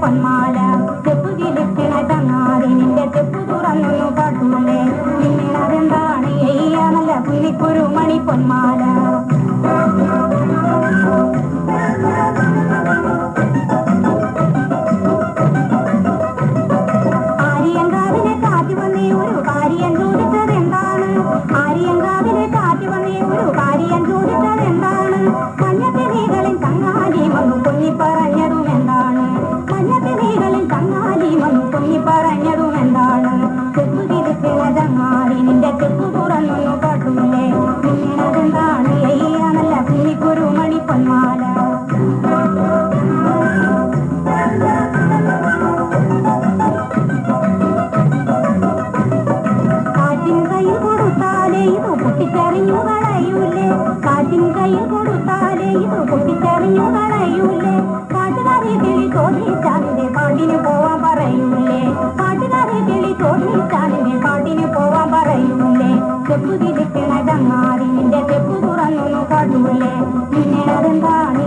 പൊന്മാല ചെപ്പു കിളിക്കണ ചങ്ങാതി നിന്റെ ചെപ്പു തുറന്നൊന്നു കാട്ടൂലേ പിന്നെ അതെന്താണ് നല്ല കുഞ്ഞിക്കുരു മണി പൊന്മാല ആര്യങ്കാവിലെ കാറ്റ് വന്നേ ഒരു കാര്യം ചോദിച്ചത് എന്താണ് ആര്യങ്കാവിലെ കാറ്റ് വന്നേ ഒരു കാര്യം ചോദിച്ചത് എന്താണ് മഞ്ഞത്തിരികളിൽ ചങ്ങാതി വന്നു കുഞ്ഞി പറഞ്ഞതും എന്താണ് മഞ്ഞത്തിരികളിൽ ചങ്ങാതി വന്നു കുഞ്ഞി പറഞ്ഞതും എന്താണ് ചെപ്പു കിളിക്കണ ചങ്ങാതി നിന്റെ ചെപ്പു തുറന്നൊന്നു കാട്ടൂലേ പിന്നെ അതെന്താണ് നല്ല കുഞ്ഞിക്കുരു മണി പൊന്മാല കാറ്റിൻ കയ്യിൽ കൊടുത്താലേ ഇത് പൊട്ടിച്ചെറിഞ്ഞു കളയൂലേ കാറ്റിൻ കയ്യിൽ കൊടുത്താലേ ഇത് പൊട്ടിച്ചെറിഞ്ഞു കളയൂലേ കാട്ടുകാരി കിളി ചോദിച്ചാലിന്റെ പാട്ടിന് പോവാൻ പറയൂലേ കാട്ടുകാരി കിളി ചോദിച്ചാലിന്റെ പാട്ടിന് പോവാൻ പറയൂലേ ചെപ്പു കിളിക്കണ ചങ്ങാതി നിന്റെ ചെപ്പു തുറന്നൊന്നു കാട്ടൂലേ പിന്നെ അതെന്താണ്